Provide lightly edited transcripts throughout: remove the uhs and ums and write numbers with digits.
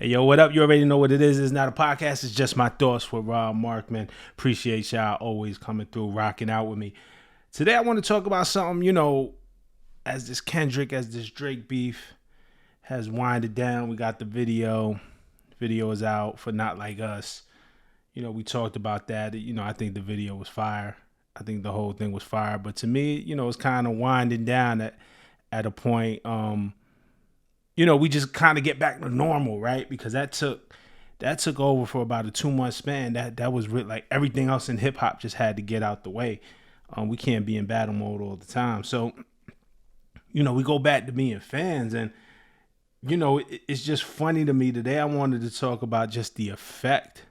Hey, yo, what up? You already know what it is. It's not a podcast. It's just my thoughts with Markman. Appreciate y'all always coming through, rocking out with me. Today, I want to talk about something, as this Kendrick, as this Drake beef has winded down. We got the video. Video is out for Not Like Us. We talked about that. I think the video was fire. I think the whole thing was fire. But to me, it's kind of winding down at a point. We just kind of get back to normal, right? Because that took over for about a 2-month span. That was like everything else in hip hop just had to get out the way. We can't be in battle mode all the time. So, we go back to being fans, and it's just funny to me. Today I wanted to talk about just the effect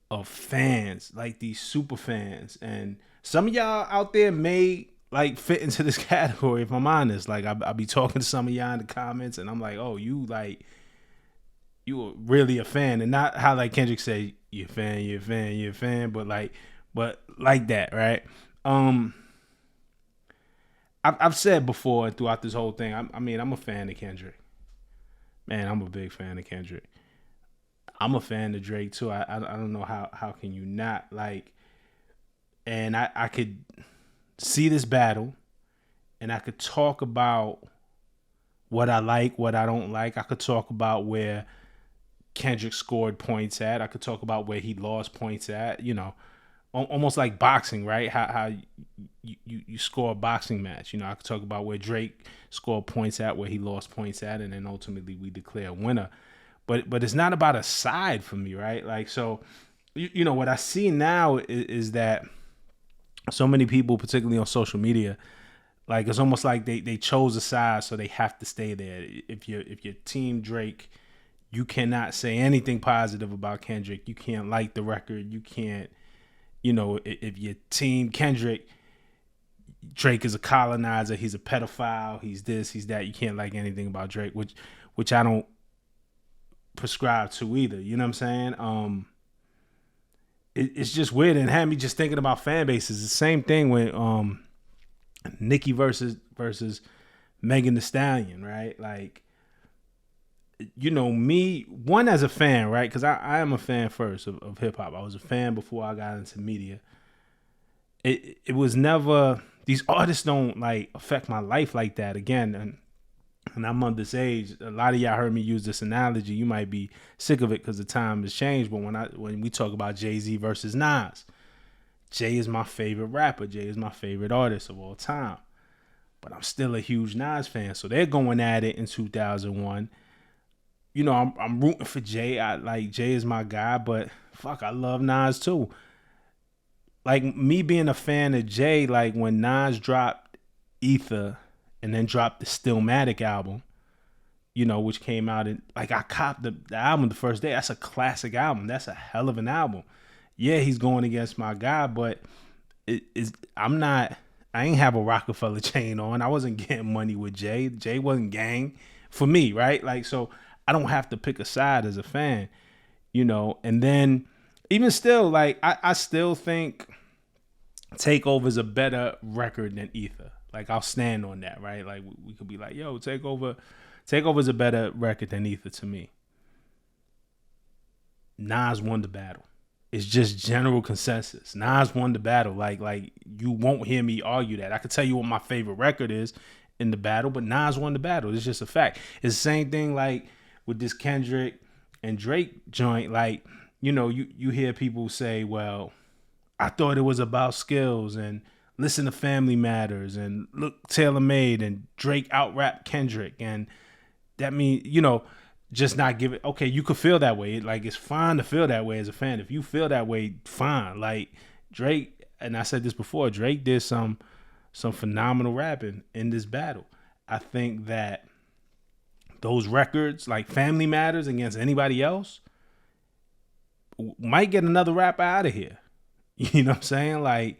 of fans, like these super fans. And some of y'all out there may like fit into this category, if I'm honest. Like I'll be talking to some of y'all in the comments, and I'm like, oh, you are really a fan. And not how like Kendrick say, you're a fan, but like that, right? I've said before throughout this whole thing, I'm a fan of Kendrick. Man, I'm a big fan of Kendrick. I'm a fan of Drake too. I don't know how can you not like. And I could see this battle, and I could talk about what I like, what I don't like. I could talk about where Kendrick scored points at. I could talk about where he lost points at. Almost like boxing, right? How you score a boxing match. I could talk about where Drake scored points at, where he lost points at, and then ultimately we declare a winner. But it's not about a side for me, right? Like, so, what I see now is that so many people, particularly on social media, like it's almost like they chose a side, so they have to stay there. If you're team Drake, you cannot say anything positive about Kendrick. You can't like the record. You can't, if you're team Kendrick, Drake is a colonizer. He's a pedophile. He's this, he's that. You can't like anything about Drake, which I don't prescribe to either. You know what I'm saying? It's just weird, and had me just thinking about fan bases. The same thing with Nicki versus Megan Thee Stallion, right? Like, me, one as a fan, right? Because I am a fan first of hip hop. I was a fan before I got into media. It was never, these artists don't like affect my life like that. Again, and I'm on this age. A lot of y'all heard me use this analogy. You might be sick of it because the time has changed. But when we talk about Jay-Z versus Nas, Jay is my favorite rapper. Jay is my favorite artist of all time. But I'm still a huge Nas fan. So they're going at it in 2001. I'm rooting for Jay. Jay is my guy, but fuck, I love Nas too. Like, me being a fan of Jay, like when Nas dropped Ether and then dropped the Stillmatic album, which came out in, like, I copped the album the first day. That's a classic album. That's a hell of an album. Yeah, he's going against my guy, but I ain't have a Rockefeller chain on. I wasn't getting money with Jay. Jay wasn't gang for me, right? Like, so I don't have to pick a side as a fan, and then even still, like, I still think Takeover's a better record than Ether. Like, I'll stand on that, right? Like, we could be like, yo, Takeover's a better record than Ether to me. Nas won the battle. It's just general consensus. Nas won the battle. Like you won't hear me argue that. I could tell you what my favorite record is in the battle, but Nas won the battle. It's just a fact. It's the same thing like with this Kendrick and Drake joint. Like, you hear people say, well, I thought it was about skills, and listen to Family Matters, and look, Taylor Made, and Drake out-rap Kendrick. And that means, just not give it. Okay, you could feel that way. Like, it's fine to feel that way as a fan. If you feel that way, fine. Like, Drake, and I said this before, Drake did some phenomenal rapping in this battle. I think that those records, like Family Matters against anybody else, might get another rapper out of here. You know what I'm saying? Like,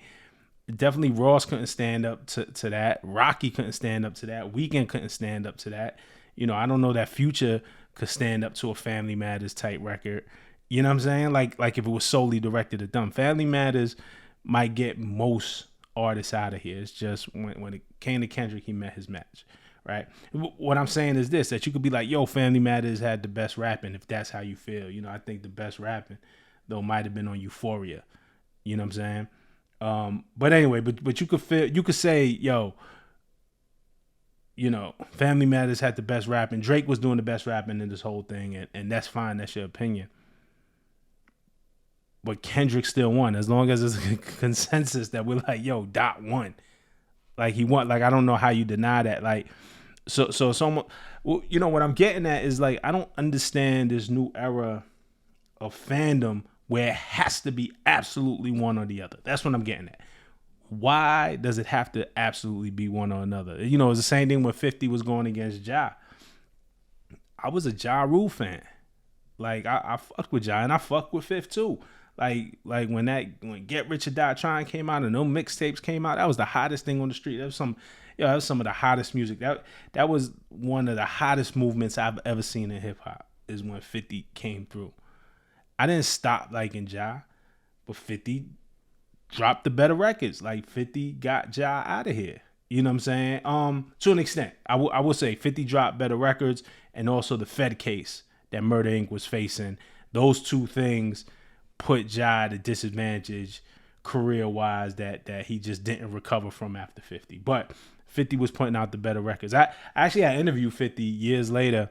definitely Ross couldn't stand up to that. Rocky couldn't stand up to that. Weeknd couldn't stand up to that. I don't know that Future could stand up to a Family Matters type record. You know what I'm saying? Like if it was solely directed at them. Family Matters might get most artists out of here. It's just when it came to Kendrick, he met his match. right? What I'm saying is this, that you could be like, yo, Family Matters had the best rapping, if that's how you feel. You know, I think the best rapping, though, might have been on Euphoria. You know what I'm saying? But anyway, but you could say, yo, you know, Family Matters had the best rapping. Drake was doing the best rapping in this whole thing, and that's fine. That's your opinion. But Kendrick still won, as long as there's a consensus that we're like, yo, Dot won. Like, he won. Like, I don't know how you deny that. Like, so someone, well, you know, what I'm getting at is, like, I don't understand this new era of fandom where it has to be absolutely one or the other. That's what I'm getting at. Why does it have to absolutely be one or another? You know, it's the same thing when 50 was going against Ja. I was a Ja Rule fan. Like, I fucked with Ja, and I fucked with Fifth too. Like when Get Rich or Die Trying came out and those mixtapes came out, that was the hottest thing on the street. That was some of the hottest music. That was one of the hottest movements I've ever seen in hip hop, is when 50 came through. I didn't stop liking Ja, but 50 dropped the better records. Like, 50 got Ja out of here. You know what I'm saying? To an extent, I will say 50 dropped better records, and also the Fed case that Murder Inc. was facing. Those two things put Ja at a disadvantage career-wise that he just didn't recover from after 50. But 50 was putting out the better records. I interviewed 50 years later,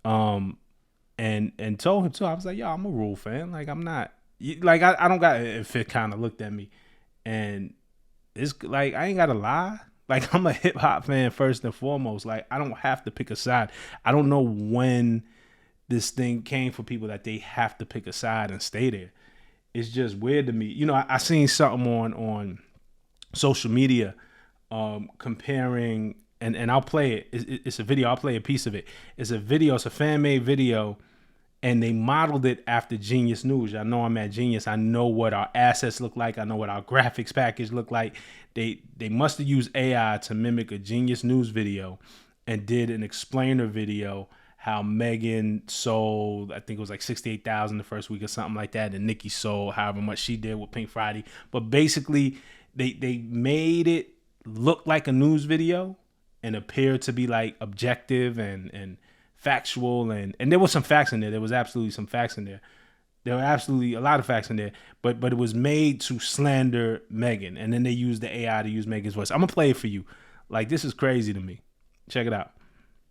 and told him too. I was like, yo, I'm a Rule fan. Like, I'm not, like, I don't got, if it kind of looked at me, and it's like, I ain't got to lie. Like, I'm a hip hop fan first and foremost. Like, I don't have to pick a side. I don't know when this thing came for people that they have to pick a side and stay there. It's just weird to me. You know, I seen something on social media comparing, and I'll play it. It's a video. I'll play a piece of it. It's a video. It's a fan-made video, and they modeled it after Genius News. I know I'm at Genius. I know what our assets look like. I know what our graphics package look like. They must have used AI to mimic a Genius News video and did an explainer video how Megan sold, I think it was like 68,000 the first week or something like that, and Nicki sold however much she did with Pink Friday. But basically, they made it look like a news video and appear to be like objective and factual, and there was some facts in there. There was absolutely some facts in there. There were absolutely a lot of facts in there, but it was made to slander Megan, and then they used the AI to use Megan's voice. I'm gonna play it for you. Like, this is crazy to me. Check it out.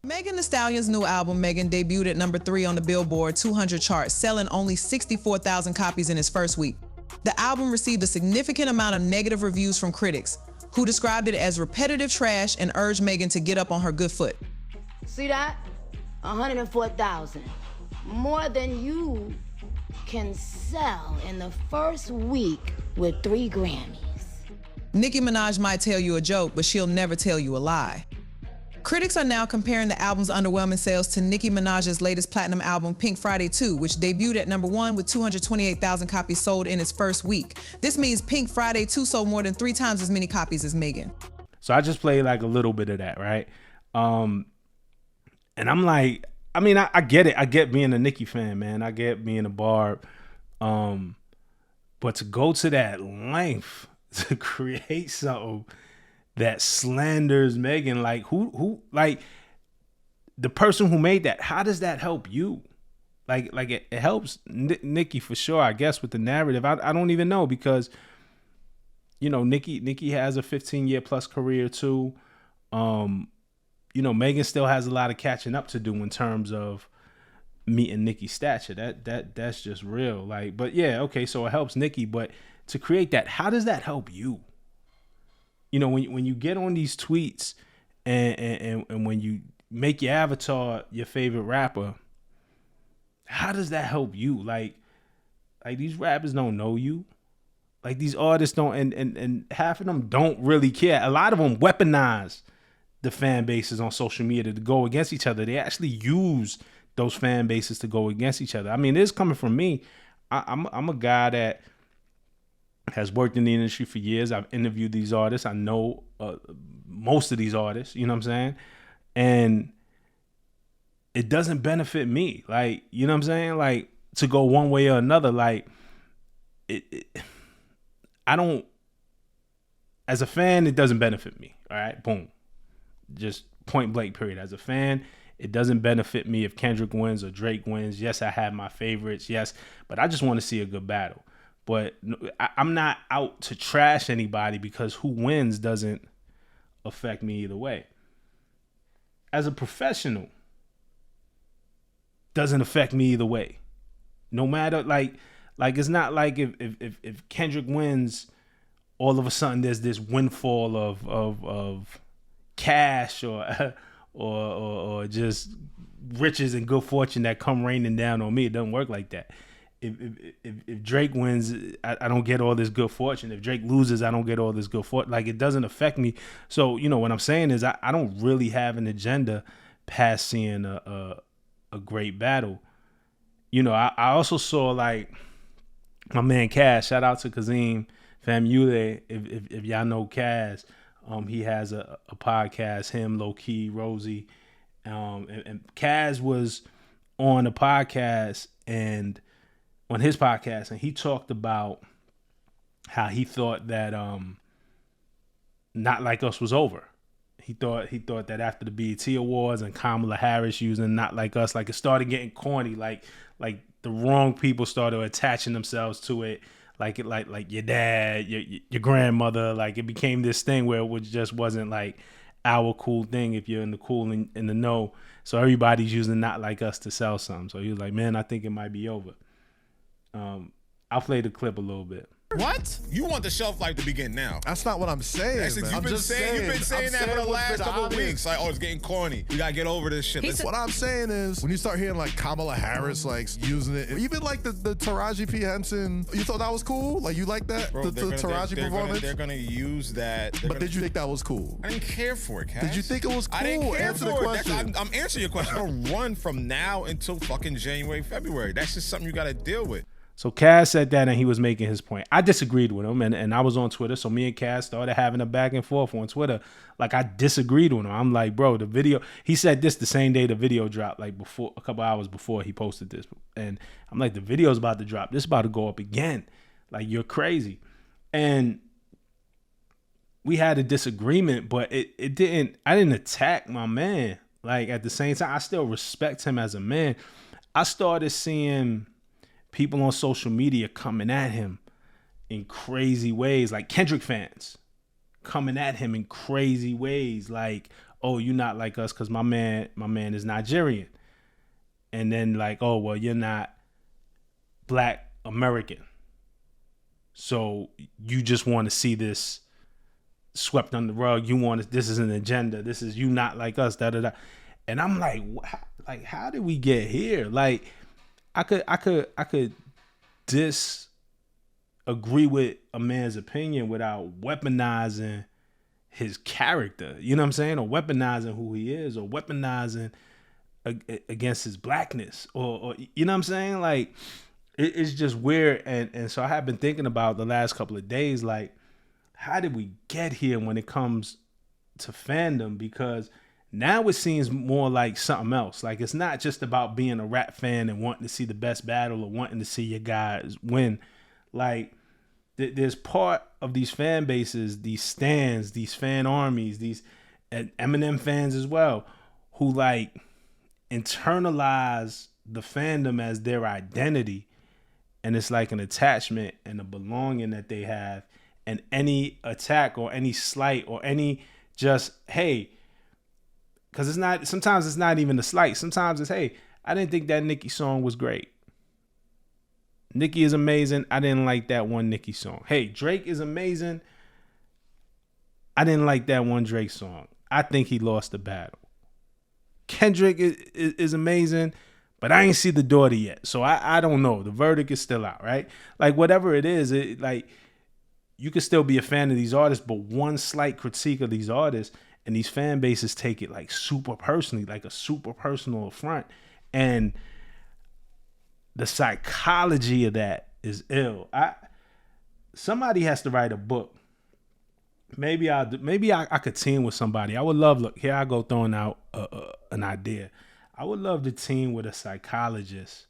Megan Thee Stallion's new album, Megan, debuted at number 3 on the Billboard 200 chart, selling only 64,000 copies in its first week. The album received a significant amount of negative reviews from critics, who described it as repetitive trash and urged Megan to get up on her good foot. See that? 104,000. More than you can sell in the first week with 3 Grammys. Nicki Minaj might tell you a joke, but she'll never tell you a lie. Critics are now comparing the album's underwhelming sales to Nicki Minaj's latest platinum album, Pink Friday 2, which debuted at number 1 with 228,000 copies sold in its first week. This means Pink Friday 2 sold more than 3 times as many copies as Megan. So I just played like a little bit of that, right? And I'm like, I mean, I get it. I get being a Nicki fan, man. I get being a Barb. But to go to that length to create something that slanders Megan, like who like the person who made that, how does that help you? Like it helps Nicki for sure, I guess, with the narrative. I don't even know, because, you know, Nicki has a 15-year plus career too. You know, Megan still has a lot of catching up to do in terms of meeting Nicki's stature. That's just real. Like, but yeah, okay, so it helps Nicki, but to create that, how does that help you? You know, when you get on these tweets and when you make your avatar your favorite rapper, how does that help you? Like these rappers don't know you. Like, these artists don't, and half of them don't really care. A lot of them weaponize the fan bases on social media to go against each other. They actually use those fan bases to go against each other. I mean, this is coming from me. I'm a guy that has worked in the industry for years. I've interviewed these artists. I know most of these artists, you know what I'm saying? And it doesn't benefit me. Like, you know what I'm saying? Like, to go one way or another, like, I don't, as a fan, it doesn't benefit me. All right, boom. Just point blank period. As a fan, it doesn't benefit me if Kendrick wins or Drake wins. Yes, I have my favorites. Yes, but I just want to see a good battle. But I'm not out to trash anybody because who wins doesn't affect me either way. As a professional, doesn't affect me either way. No matter, like it's not like if Kendrick wins, all of a sudden there's this windfall of cash or just riches and good fortune that come raining down on me. It doesn't work like that. If Drake wins, I don't get all this good fortune. If Drake loses, I don't get all this good fortune. Like, it doesn't affect me. So, what I'm saying is I don't really have an agenda past seeing a great battle. I also saw, like, my man Cass. Shout out to Kazim Famule. If y'all know Cass, he has a podcast, him, Low Key, Rosie. And Cass was on a podcast on his podcast, and he talked about how he thought that Not Like Us was over. He thought that after the BET Awards and Kamala Harris using Not Like Us, like, it started getting corny, like the wrong people started attaching themselves to it, like your dad, your grandmother, like it became this thing where it just wasn't like our cool thing if you're in the cool in the know. So everybody's using Not Like Us to sell something. So he was like, man, I think it might be over. I'll play the clip a little bit. What? You want the shelf life to begin now? That's not what I'm saying. You've been saying that for the last couple of weeks. Like, it's getting corny. We gotta get over this shit. What I'm saying is, when you start hearing like Kamala Harris like using it, even like the Taraji P. Henson, you thought that was cool? Like, you like that? Bro, the Taraji performance? They're gonna use that. But did you think that was cool? I didn't care for it, Cass. Did you think it was cool? I didn't care Answer for the question. it. I'm answering your question. I'm gonna run from now until fucking January, February. That's just something you gotta deal with. So Cass said that, and he was making his point. I disagreed with him, and I was on Twitter, so me and Cass started having a back and forth on Twitter. Like, I disagreed with him. I'm like, bro, the video, he said this the same day the video dropped, like before, a couple hours before he posted this. And I'm like, the video's about to drop. This is about to go up again. Like, you're crazy. And we had a disagreement, but I didn't attack my man. Like, at the same time, I still respect him as a man. I started seeing people on social media coming at him in crazy ways, like Kendrick fans coming at him in crazy ways, like, oh, you not like us because my man is Nigerian. And then like, oh, well, you're not Black American. So you just want to see this swept under the rug. This is an agenda. This is you not like us, da da da. And I'm like, how did we get here? Like, I could disagree with a man's opinion without weaponizing his character. You know what I'm saying? Or weaponizing who he is, or weaponizing against his blackness, or you know what I'm saying? Like, it's just weird. And so I have been thinking about the last couple of days, like, how did we get here when it comes to fandom? Because now it seems more like something else. Like, it's not just about being a rap fan and wanting to see the best battle or wanting to see your guys win. Like, there's part of these fan bases, these stans, these fan armies, these Eminem fans as well, who like internalize the fandom as their identity. And it's like an attachment and a belonging that they have. And any attack or any slight or any just, hey, because sometimes it's not even a slight. Sometimes it's, hey, I didn't think that Nicki song was great. Nicki is amazing. I didn't like that one Nicki song. Hey, Drake is amazing. I didn't like that one Drake song. I think he lost the battle. Kendrick is amazing, but I ain't see the daughter yet. So I don't know. The verdict is still out, right? Like, whatever it is, like, you can still be a fan of these artists, but one slight critique of these artists, and these fan bases take it like super personally, like a super personal affront. And the psychology of that is ill. Somebody has to write a book. Maybe I could team with somebody. I would love, look, here I go throwing out an idea. I would love to team with a psychologist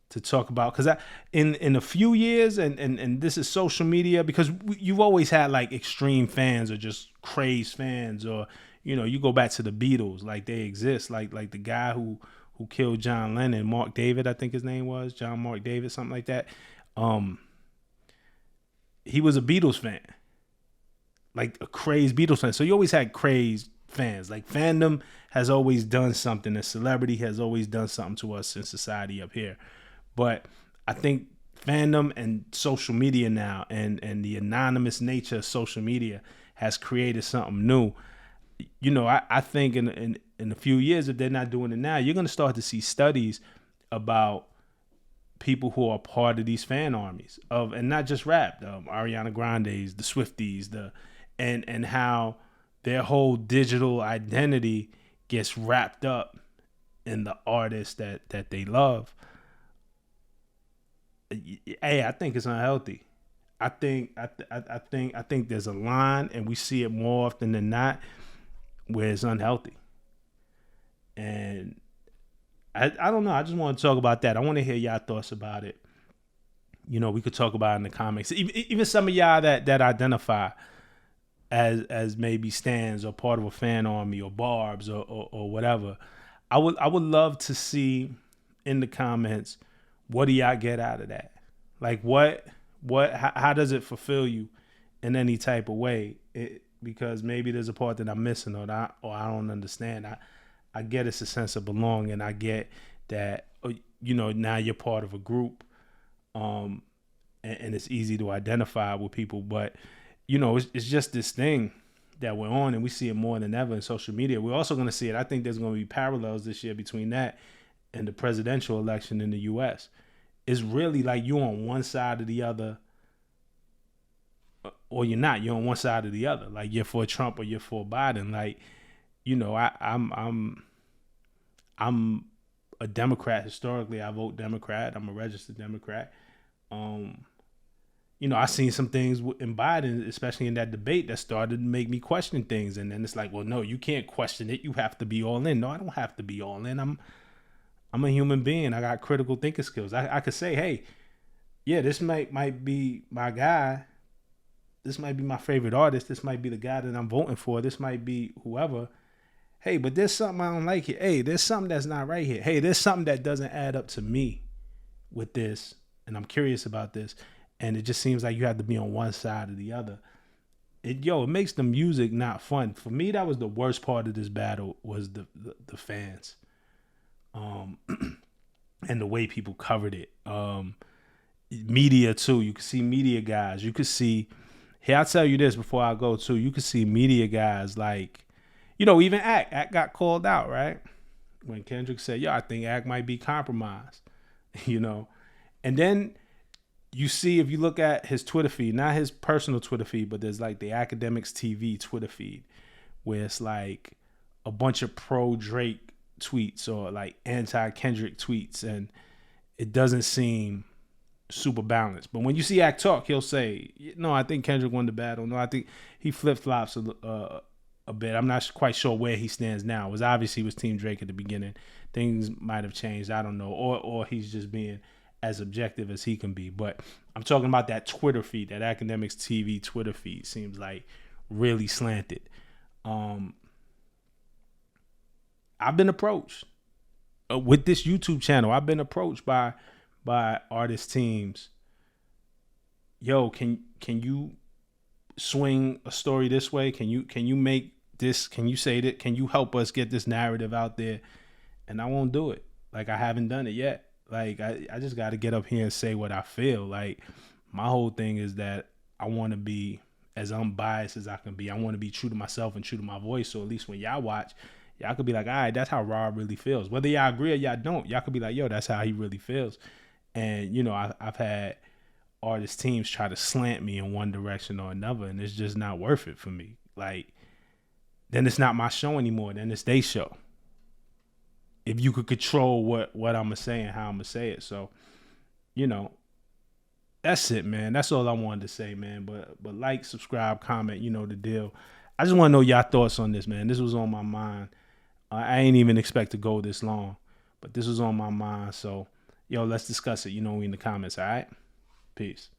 to talk about, because in a few years, and this is social media, because you've always had like extreme fans or just crazed fans, or You know, you go back to the Beatles, like they exist. Like the guy who killed John Lennon, Mark David, I think his name was, John Mark David, something like that. He was a Beatles fan. Like a crazed Beatles fan. So you always had crazed fans. Like fandom has always done something. A celebrity has always done something to us in society up here. But I think fandom and social media now and the anonymous nature of social media has created something new. You know, I think in a few years, if they're not doing it now, you're going to start to see studies about people who are part of these fan armies of, and not just rap, Ariana Grande's, the Swifties, and how their whole digital identity gets wrapped up in the artists that they love. Hey, I think it's unhealthy. I think there's a line, and we see it more often than not, where it's unhealthy. And I don't know. I just want to talk about that. I want to hear y'all thoughts about it. You know, we could talk about it in the comments. Even some of y'all that identify as maybe stands or part of a fan army or barbs or whatever. I would love to see in the comments, what do y'all get out of that? Like how does it fulfill you in any type of way? Because maybe there's a part that I'm missing or I don't understand. I get it's a sense of belonging. I get that, you know, now you're part of a group, and it's easy to identify with people. But, you know, it's just this thing that we're on, and we see it more than ever in social media. We're also going to see it. I think there's going to be parallels this year between that and the presidential election in the U.S. It's really like you're on one side or the other, or you're not. You're on one side or the other. Like you're for Trump or you're for Biden. Like, you know, I'm a Democrat historically. I vote Democrat. I'm a registered Democrat. You know, I seen some things in Biden, especially in that debate, that started to make me question things. And then it's like, well, no, you can't question it. You have to be all in. No, I don't have to be all in. I'm a human being. I got critical thinking skills. I could say, hey, yeah, this might be my guy. This might be my favorite artist. This might be the guy that I'm voting for. This might be whoever. Hey, but there's something I don't like here. Hey, there's something that's not right here. Hey, there's something that doesn't add up to me with this. And I'm curious about this. And it just seems like you have to be on one side or the other. It makes the music not fun. For me, that was the worst part of this battle, was the fans. And the way people covered it. Media too. You could see media guys. You could see, here, I'll tell you this before I go too. You could see media guys like, you know, even Act got called out, right? When Kendrick said, I think Act might be compromised, you know. And then you see, if you look at his Twitter feed, not his personal Twitter feed, but there's like the Academics TV Twitter feed, where it's like a bunch of pro Drake tweets or like anti Kendrick tweets, and it doesn't seem super balanced. But when you see Act talk, he'll say, no, I think Kendrick won the battle. No, I think he flip-flops a bit. I'm not quite sure where he stands now. It was obviously was Team Drake at the beginning. Things might have changed. I don't know. Or he's just being as objective as he can be. But I'm talking about that Twitter feed, that Academics TV Twitter feed seems like really slanted. I've been approached with this YouTube channel. I've been approached by artist teams. Can you swing a story this way? Can you make this? Can you say that? Can you help us get this narrative out there? And I won't do it. Like, I haven't done it yet. Like, I just got to get up here and say what I feel. Like, my whole thing is that I want to be as unbiased as I can be. I want to be true to myself and true to my voice. So at least when y'all watch, y'all could be like, all right, that's how Rob really feels. Whether y'all agree or y'all don't, y'all could be like, that's how he really feels. And, you know, I've had artist teams try to slant me in one direction or another, and it's just not worth it for me. Like, then it's not my show anymore. Then it's their show. If you could control what I'm going to say and how I'm going to say it. So, you know, that's it, man. That's all I wanted to say, man. But like, subscribe, comment, you know the deal. I just want to know y'all thoughts on this, man. This was on my mind. I ain't even expect to go this long, but this was on my mind. So, let's discuss it, in the comments, all right? Peace.